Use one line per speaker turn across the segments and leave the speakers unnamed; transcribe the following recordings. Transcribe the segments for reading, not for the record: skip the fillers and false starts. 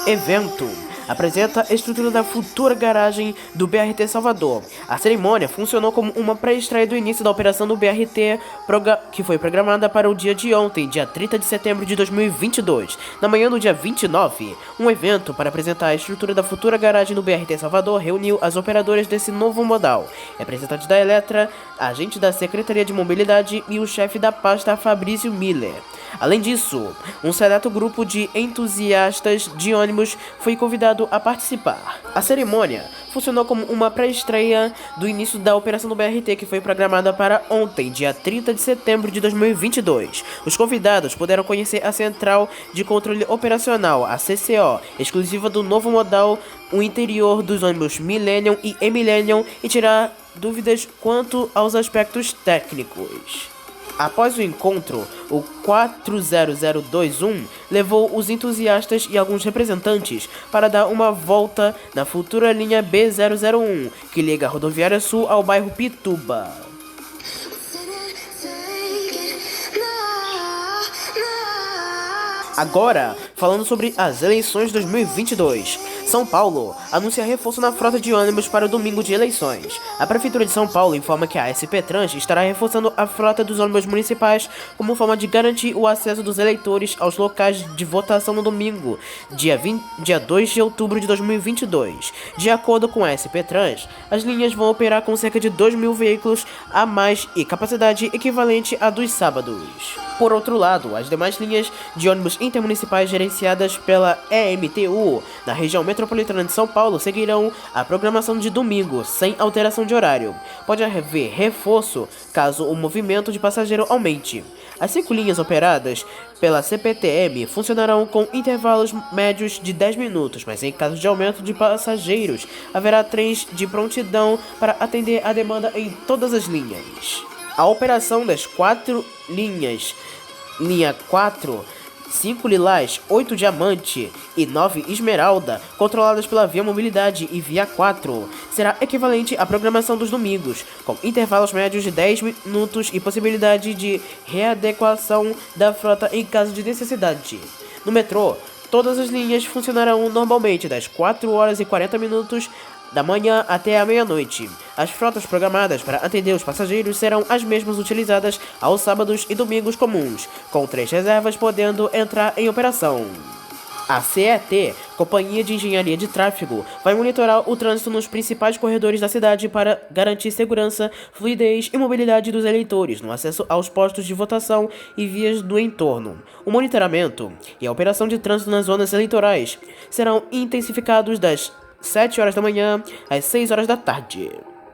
Evento apresenta a estrutura da futura garagem do BRT Salvador. A cerimônia funcionou como uma pré-estreia do início da operação do BRT, que foi programada para o dia de ontem, dia 30 de setembro de 2022. Na manhã do dia 29, um evento para apresentar a estrutura da futura garagem do BRT Salvador reuniu as operadoras desse novo modal, representantes da Eletra, agente da Secretaria de Mobilidade e o chefe da pasta Fabrício Miller. Além disso, um seleto grupo de entusiastas de ônibus foi convidado a participar. A cerimônia funcionou como uma pré-estreia do início da operação do BRT, que foi programada para ontem, dia 30 de setembro de 2022. Os convidados puderam conhecer a Central de Controle Operacional, a CCO, exclusiva do novo modal, o interior dos ônibus Millennium e E-Millennium e tirar dúvidas quanto aos aspectos técnicos. Após o encontro, o 40021 levou os entusiastas e alguns representantes para dar uma volta na futura linha B001, que liga a Rodoviária Sul ao bairro Pituba. Agora, falando sobre as eleições 2022. São Paulo anuncia reforço na frota de ônibus para o domingo de eleições. A Prefeitura de São Paulo informa que a SP Trans estará reforçando a frota dos ônibus municipais como forma de garantir o acesso dos eleitores aos locais de votação no domingo, dia 2 de outubro de 2022. De acordo com a SP Trans, as linhas vão operar com cerca de 2.000 veículos a mais e capacidade equivalente à dos sábados. Por outro lado, as demais linhas de ônibus intermunicipais gerenciadas pela EMTU na região metropolitana de São Paulo seguirão a programação de domingo, sem alteração de horário. Pode haver reforço caso o movimento de passageiro aumente. As 5 linhas operadas pela CPTM funcionarão com intervalos médios de 10 minutos, mas em caso de aumento de passageiros, haverá trens de prontidão para atender a demanda em todas as linhas. A operação das 4 linhas, linha 4, 5 Lilás, 8 Diamante e 9 Esmeralda, controladas pela Via Mobilidade e Via 4, será equivalente à programação dos domingos, com intervalos médios de 10 minutos e possibilidade de readequação da frota em caso de necessidade. No metrô, todas as linhas funcionarão normalmente das 4 horas e 40 minutos da manhã até a meia-noite. As frotas programadas para atender os passageiros serão as mesmas utilizadas aos sábados e domingos comuns, com 3 reservas podendo entrar em operação. A CET, Companhia de Engenharia de Tráfego, vai monitorar o trânsito nos principais corredores da cidade para garantir segurança, fluidez e mobilidade dos eleitores no acesso aos postos de votação e vias do entorno. O monitoramento e a operação de trânsito nas zonas eleitorais serão intensificados das 7 horas da manhã às 6 horas da tarde.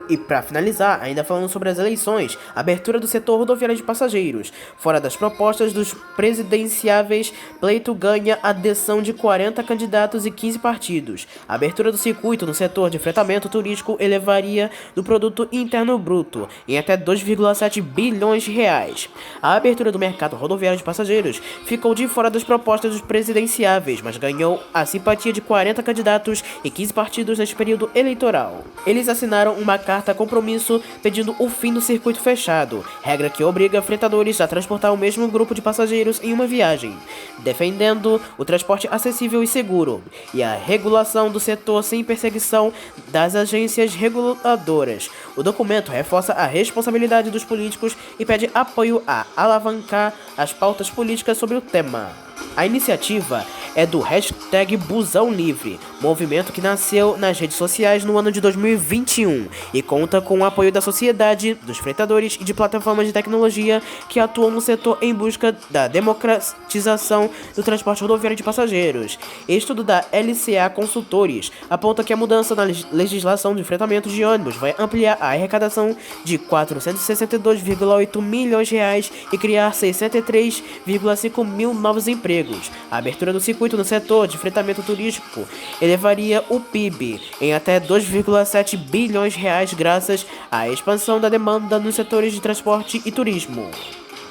E para finalizar, ainda falando sobre as eleições, abertura do setor rodoviário de passageiros. Fora das propostas dos presidenciáveis, pleito ganha adesão de 40 candidatos e 15 partidos. A abertura do circuito no setor de fretamento turístico elevaria do produto interno bruto em até 2,7 bilhões de reais. A abertura do mercado rodoviário de passageiros ficou de fora das propostas dos presidenciáveis, mas ganhou a simpatia de 40 candidatos e 15 partidos neste período eleitoral. Eles assinaram uma carta compromisso pedindo o fim do circuito fechado, regra que obriga fretadores a transportar o mesmo grupo de passageiros em uma viagem, defendendo o transporte acessível e seguro, e a regulação do setor sem perseguição das agências reguladoras. O documento reforça a responsabilidade dos políticos e pede apoio a alavancar as pautas políticas sobre o tema. A iniciativa é do hashtag Busão Livre, movimento que nasceu nas redes sociais no ano de 2021 e conta com o apoio da sociedade, dos fretadores e de plataformas de tecnologia que atuam no setor em busca da democratização do transporte rodoviário de passageiros. Estudo da LCA Consultores aponta que a mudança na legislação de fretamento de ônibus vai ampliar a arrecadação de 462,8 milhões de reais e criar 63,5 mil novos empregos. A abertura do circuito no setor de fretamento turístico elevaria o PIB em até 2,7 bilhões de reais graças à expansão da demanda nos setores de transporte e turismo.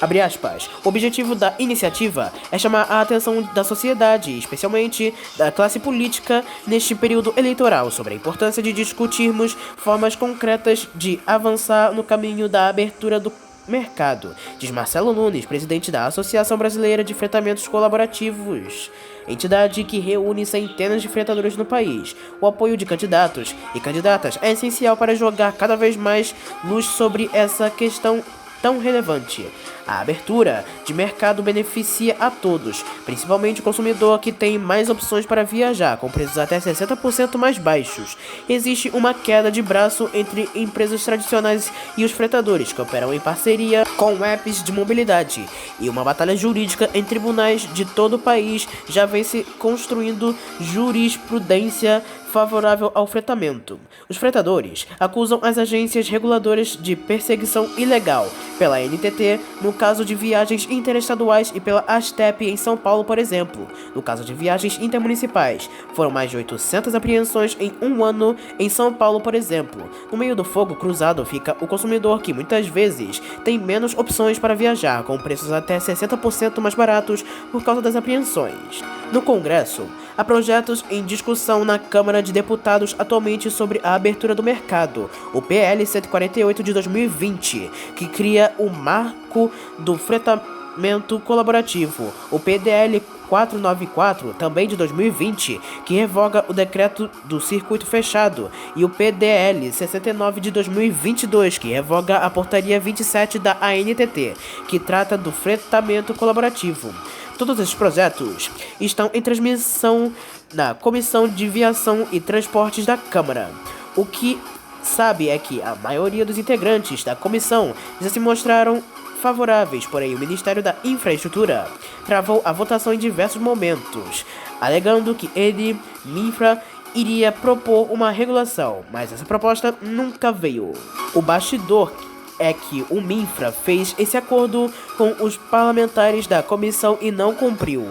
Abre aspas. O objetivo da iniciativa é chamar a atenção da sociedade, especialmente da classe política, neste período eleitoral, sobre a importância de discutirmos formas concretas de avançar no caminho da abertura do mercado, diz Marcelo Nunes, presidente da Associação Brasileira de Fretamentos Colaborativos, entidade que reúne centenas de fretadores no país. O apoio de candidatos e candidatas é essencial para jogar cada vez mais luz sobre essa questão tão relevante. A abertura de mercado beneficia a todos, principalmente o consumidor que tem mais opções para viajar, com preços até 60% mais baixos. Existe uma queda de braço entre empresas tradicionais e os fretadores, que operam em parceria com apps de mobilidade, e uma batalha jurídica em tribunais de todo o país já vem se construindo jurisprudência favorável ao fretamento. Os fretadores acusam as agências reguladoras de perseguição ilegal pela NTT no caso de viagens interestaduais e pela ASTEP em São Paulo, por exemplo. No caso de viagens intermunicipais, foram mais de 800 apreensões em um ano em São Paulo, por exemplo. No meio do fogo cruzado fica o consumidor, que muitas vezes tem menos opções para viajar, com preços até 60% mais baratos por causa das apreensões. No Congresso, há projetos em discussão na Câmara de Deputados atualmente sobre a abertura do mercado, o PL 148 de 2020, que cria o marco do fretamento colaborativo, o PDL 494, também de 2020, que revoga o decreto do circuito fechado, e o PDL 69 de 2022, que revoga a portaria 27 da ANTT, que trata do fretamento colaborativo. Todos esses projetos estão em transmissão na Comissão de Viação e Transportes da Câmara. O que sabe é que a maioria dos integrantes da comissão já se mostraram favoráveis, porém o Ministério da Infraestrutura travou a votação em diversos momentos, alegando que ele, Minfra, iria propor uma regulação, mas essa proposta nunca veio. O bastidor é que o Minfra fez esse acordo com os parlamentares da comissão e não cumpriu.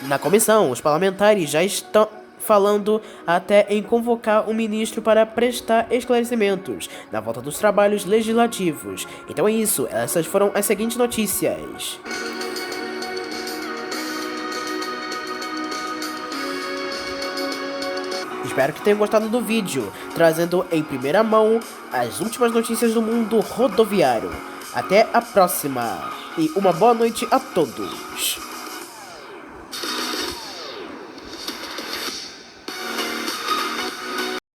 Na comissão, os parlamentares já estão falando até em convocar um ministro para prestar esclarecimentos na volta dos trabalhos legislativos. Então é isso, essas foram as seguintes notícias. Espero que tenham gostado do vídeo, trazendo em primeira mão as últimas notícias do mundo rodoviário. Até a próxima e uma boa noite a todos.